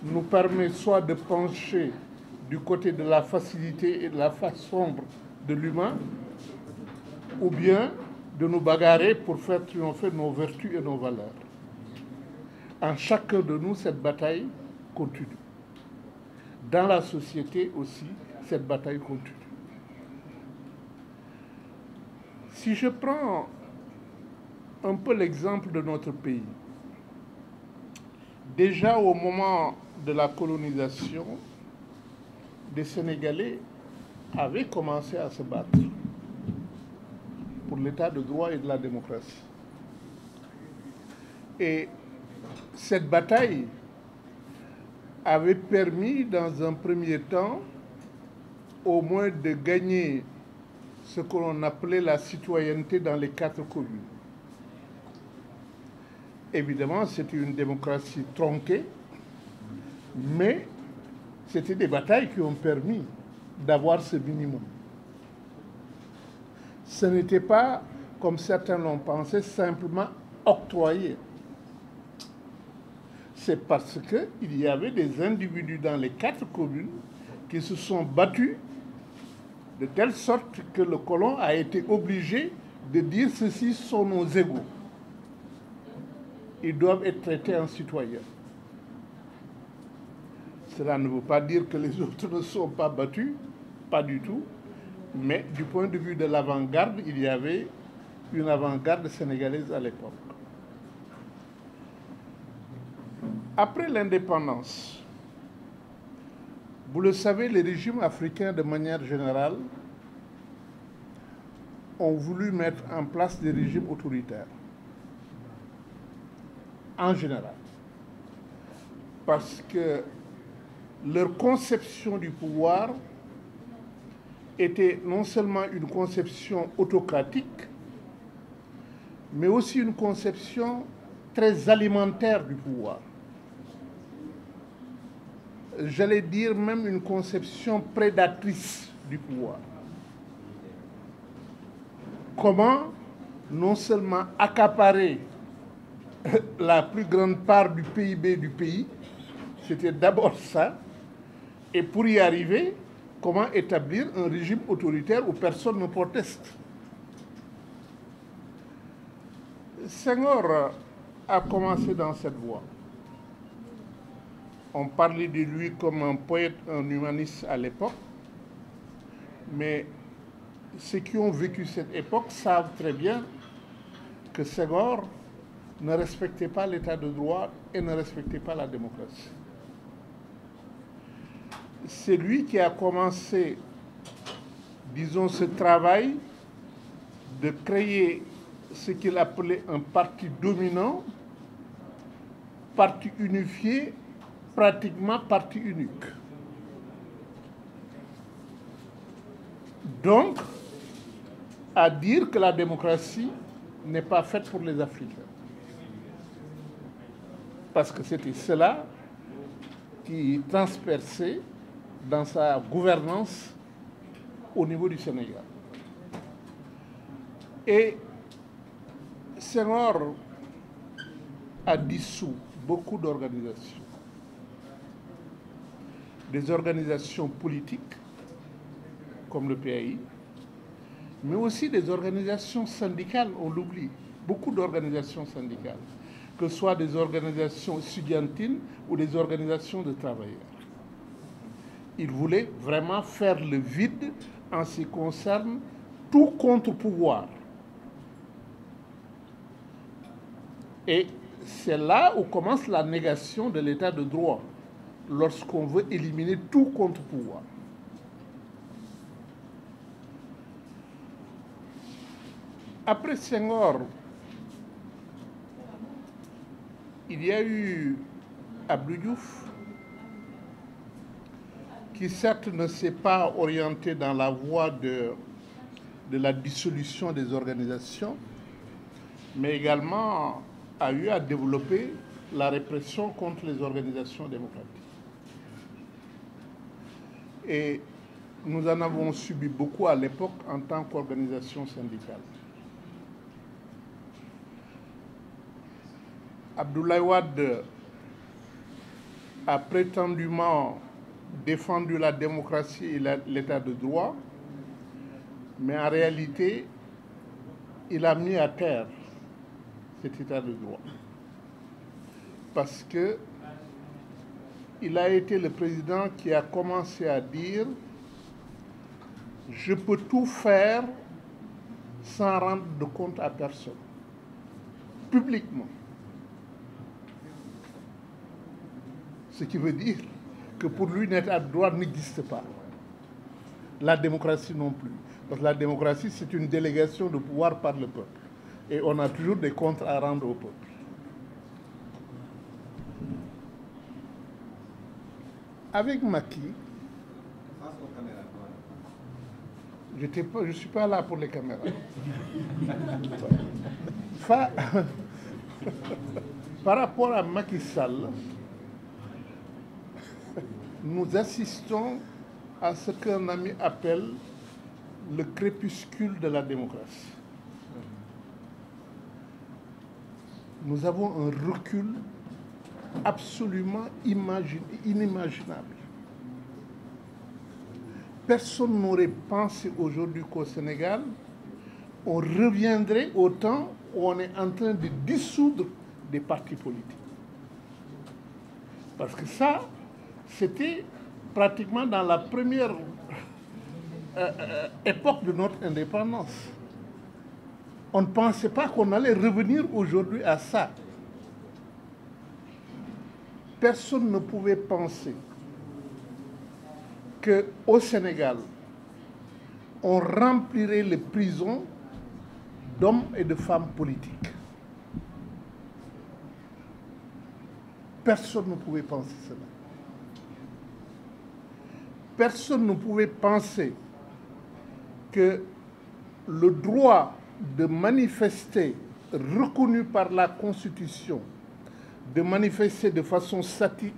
nous permet soit de pencher du côté de la facilité et de la face sombre de l'humain, ou bien de nous bagarrer pour faire triompher nos vertus et nos valeurs. En chacun de nous, cette bataille continue. Dans la société aussi, cette bataille continue. Si je prends un peu l'exemple de notre pays, déjà au moment de la colonisation, des Sénégalais avaient commencé à se battre pour l'état de droit et de la démocratie. Et cette bataille avait permis, dans un premier temps, au moins de gagner ce que l'on appelait la citoyenneté dans les 4 communes. Évidemment, c'était une démocratie tronquée, mais c'était des batailles qui ont permis d'avoir ce minimum. Ce n'était pas, comme certains l'ont pensé, simplement octroyé. C'est parce qu'il y avait des individus dans les 4 communes qui se sont battus de telle sorte que le colon a été obligé de dire ceci sont nos égaux. Ils doivent être traités en citoyens. Cela ne veut pas dire que les autres ne sont pas battus, pas du tout, mais du point de vue de l'avant-garde, il y avait une avant-garde sénégalaise à l'époque. Après l'indépendance, vous le savez, les régimes africains, de manière générale, ont voulu mettre en place des régimes autoritaires, en général, parce que leur conception du pouvoir était non seulement une conception autocratique, mais aussi une conception très alimentaire du pouvoir. J'allais dire même une conception prédatrice du pouvoir. Comment non seulement accaparer la plus grande part du PIB du pays, c'était d'abord ça, et pour y arriver, comment établir un régime autoritaire où personne ne proteste. Senghor a commencé dans cette voie. On parlait de lui comme un poète, un humaniste à l'époque, mais ceux qui ont vécu cette époque savent très bien que Senghor ne respectait pas l'état de droit et ne respectait pas la démocratie. C'est lui qui a commencé, disons, ce travail de créer ce qu'il appelait un parti dominant, parti unifié, pratiquement parti unique. Donc, à dire que la démocratie n'est pas faite pour les Africains. Parce que c'était cela qui transperçait dans sa gouvernance au niveau du Sénégal. Et Senghor a dissous beaucoup d'organisations. Des organisations politiques, comme le PAI, mais aussi des organisations syndicales, on l'oublie, beaucoup d'organisations syndicales, que ce soit des organisations estudiantines ou des organisations de travailleurs. Il voulait vraiment faire le vide en ce qui concerne tout contre-pouvoir. Et c'est là où commence la négation de l'état de droit, lorsqu'on veut éliminer tout contre-pouvoir. Après Senghor, il y a eu Abdou Diouf, qui certes ne s'est pas orienté dans la voie de la dissolution des organisations, mais également a eu à développer la répression contre les organisations démocratiques. Et nous en avons subi beaucoup à l'époque en tant qu'organisation syndicale. Abdoulaye Wade a prétendument défendu la démocratie et l'état de droit, mais en réalité, il a mis à terre cet état de droit. Parce qu'il a été le président qui a commencé à dire « Je peux tout faire sans rendre de compte à personne », publiquement. Ce qui veut dire que pour lui, l'état de droit n'existe pas. La démocratie non plus. Parce que la démocratie, c'est une délégation de pouvoir par le peuple. Et on a toujours des comptes à rendre au peuple. Avec Macky, je ne suis pas là pour les caméras. Par rapport à Macky Sall, nous assistons à ce qu'un ami appelle le crépuscule de la démocratie. Nous avons un recul absolument inimaginable. Personne n'aurait pensé aujourd'hui qu'au Sénégal, on reviendrait au temps où on est en train de dissoudre des partis politiques. Parce que ça, c'était pratiquement dans la première époque de notre indépendance. On ne pensait pas qu'on allait revenir aujourd'hui à ça. Personne ne pouvait penser qu'au Sénégal, on remplirait les prisons d'hommes et de femmes politiques. Personne ne pouvait penser cela. Personne ne pouvait penser que le droit de manifester, reconnu par la Constitution, de manifester de façon statique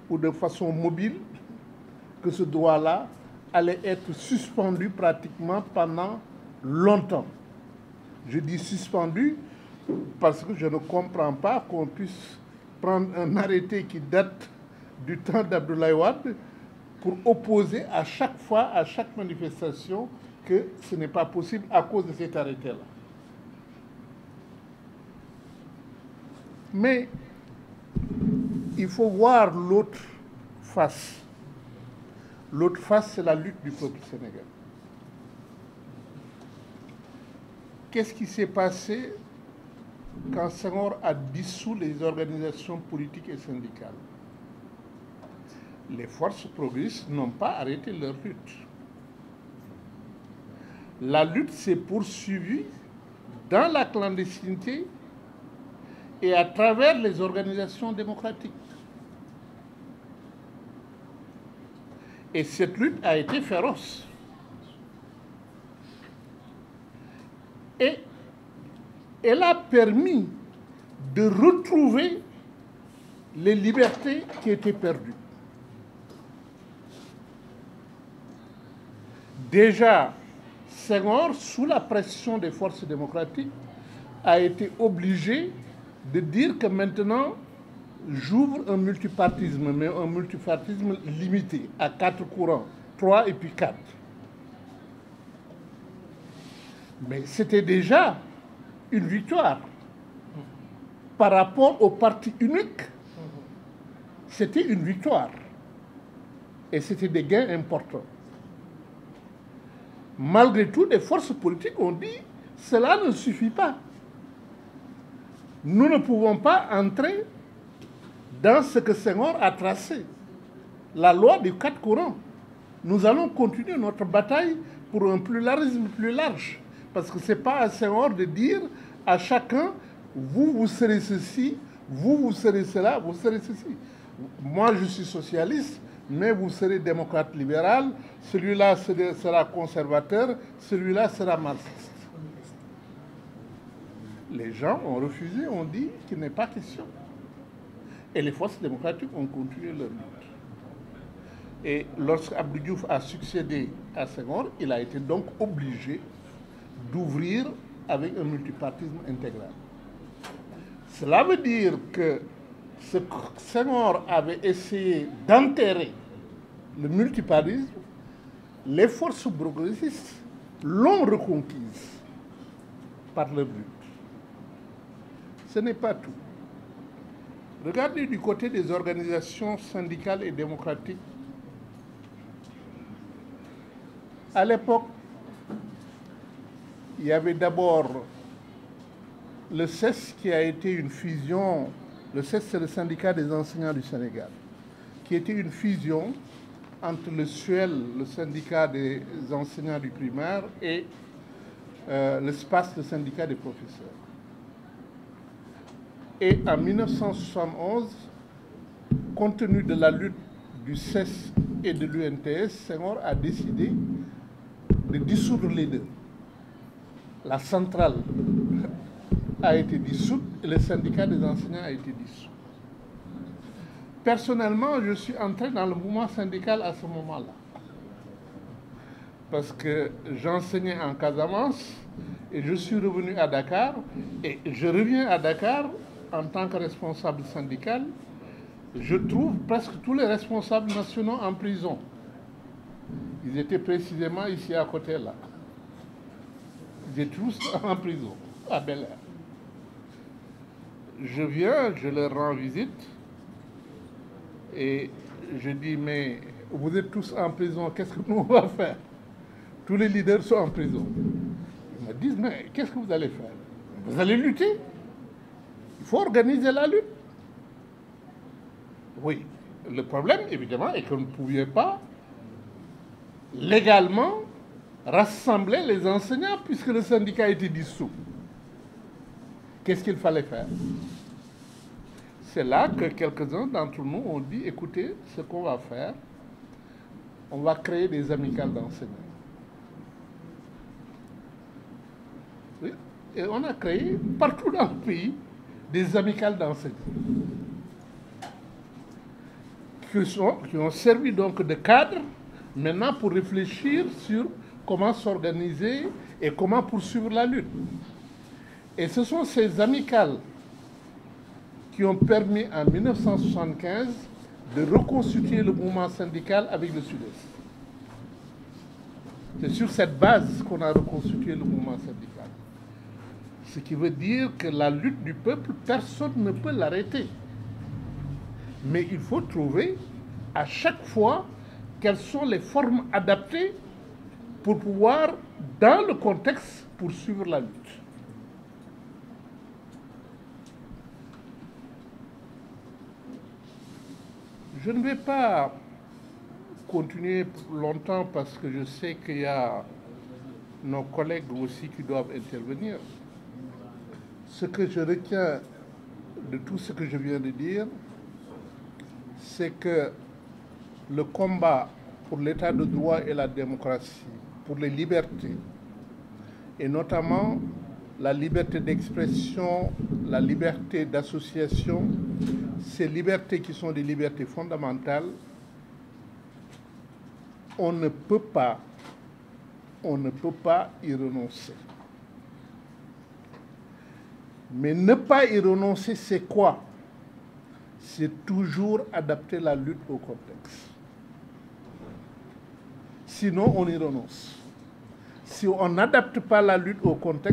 ou de façon mobile, que ce droit-là allait être suspendu pratiquement pendant longtemps. Je dis suspendu parce que je ne comprends pas qu'on puisse prendre un arrêté qui date du temps d'Abdoulaye Wade pour opposer à chaque fois, à chaque manifestation, que ce n'est pas possible à cause de cet arrêté-là. Mais il faut voir l'autre face. L'autre face, c'est la lutte du peuple sénégalais. Qu'est-ce qui s'est passé quand Senghor a dissous les organisations politiques et syndicales? Les forces progressistes n'ont pas arrêté leur lutte. La lutte s'est poursuivie dans la clandestinité et à travers les organisations démocratiques. Et cette lutte a été féroce. Et elle a permis de retrouver les libertés qui étaient perdues. Déjà, Senghor, sous la pression des forces démocratiques, a été obligé de dire que maintenant, j'ouvre un multipartisme, mais un multipartisme limité à 4 courants, 3 et puis 4. Mais c'était déjà une victoire. Par rapport au parti unique, c'était une victoire. Et c'était des gains importants. Malgré tout, les forces politiques ont dit « cela ne suffit pas. Nous ne pouvons pas entrer dans ce que Senghor a tracé, la loi des 4 courants. Nous allons continuer notre bataille pour un pluralisme plus large. Parce que ce n'est pas à Senghor de dire à chacun « vous, vous serez ceci, vous serez cela, vous serez ceci. Moi, je suis socialiste, mais vous serez démocrate libéral, celui-là sera conservateur, celui-là sera marxiste. » Les gens ont refusé, ont dit qu'il n'est pas question. Et les forces démocratiques ont continué leur lutte. Et lorsque Abdou Diouf a succédé à Senghor, il a été donc obligé d'ouvrir avec un multipartisme intégral. Cela veut dire que Ce que Senghor avait essayé d'enterrer, le multipartisme, les forces progressistes l'ont reconquise par leur but. Ce n'est pas tout. Regardez du côté des organisations syndicales et démocratiques. À l'époque, il y avait d'abord le CES qui a été une fusion. Le CES, c'est le syndicat des enseignants du Sénégal, qui était une fusion entre le SUEL, le syndicat des enseignants du primaire, et le SPAS, le syndicat des professeurs. Et en 1971, compte tenu de la lutte du CES et de l'UNTS, Senghor a décidé de dissoudre les deux. La centrale a été dissoute et le syndicat des enseignants a été dissous. Personnellement, je suis entré dans le mouvement syndical à ce moment-là. Parce que j'enseignais en Casamance et je suis revenu à Dakar. Et je reviens à Dakar en tant que responsable syndical. Je trouve presque tous les responsables nationaux en prison. Ils étaient précisément ici à côté là. Ils étaient tous en prison, à Bel Air. Je viens, je leur rends visite et je dis, mais vous êtes tous en prison, qu'est-ce que nous on va faire? Tous les leaders sont en prison. Ils me disent, mais qu'est-ce que vous allez faire? Vous allez lutter. Il faut organiser la lutte. Oui, le problème, évidemment, est qu'on ne pouvait pas légalement rassembler les enseignants puisque le syndicat était dissous. Qu'est-ce qu'il fallait faire? C'est là que quelques-uns d'entre nous ont dit, écoutez, ce qu'on va faire, on va créer des amicales d'enseignants. Oui, et on a créé partout dans le pays des amicales d'enseignants qui ont servi donc de cadre maintenant pour réfléchir sur comment s'organiser et comment poursuivre la lutte. Et ce sont ces amicales qui ont permis en 1975 de reconstituer le mouvement syndical avec le Sud-Est. C'est sur cette base qu'on a reconstitué le mouvement syndical. Ce qui veut dire que la lutte du peuple, personne ne peut l'arrêter. Mais il faut trouver à chaque fois quelles sont les formes adaptées pour pouvoir, dans le contexte, poursuivre la lutte. Je ne vais pas continuer longtemps parce que je sais qu'il y a nos collègues aussi qui doivent intervenir. Ce que je retiens de tout ce que je viens de dire, c'est que le combat pour l'état de droit et la démocratie, pour les libertés, et notamment la liberté d'expression, la liberté d'association, ces libertés qui sont des libertés fondamentales, on ne peut pas y renoncer. Mais ne pas y renoncer, c'est quoi? C'est toujours adapter la lutte au contexte. Sinon, on y renonce. Si on n'adapte pas la lutte au contexte,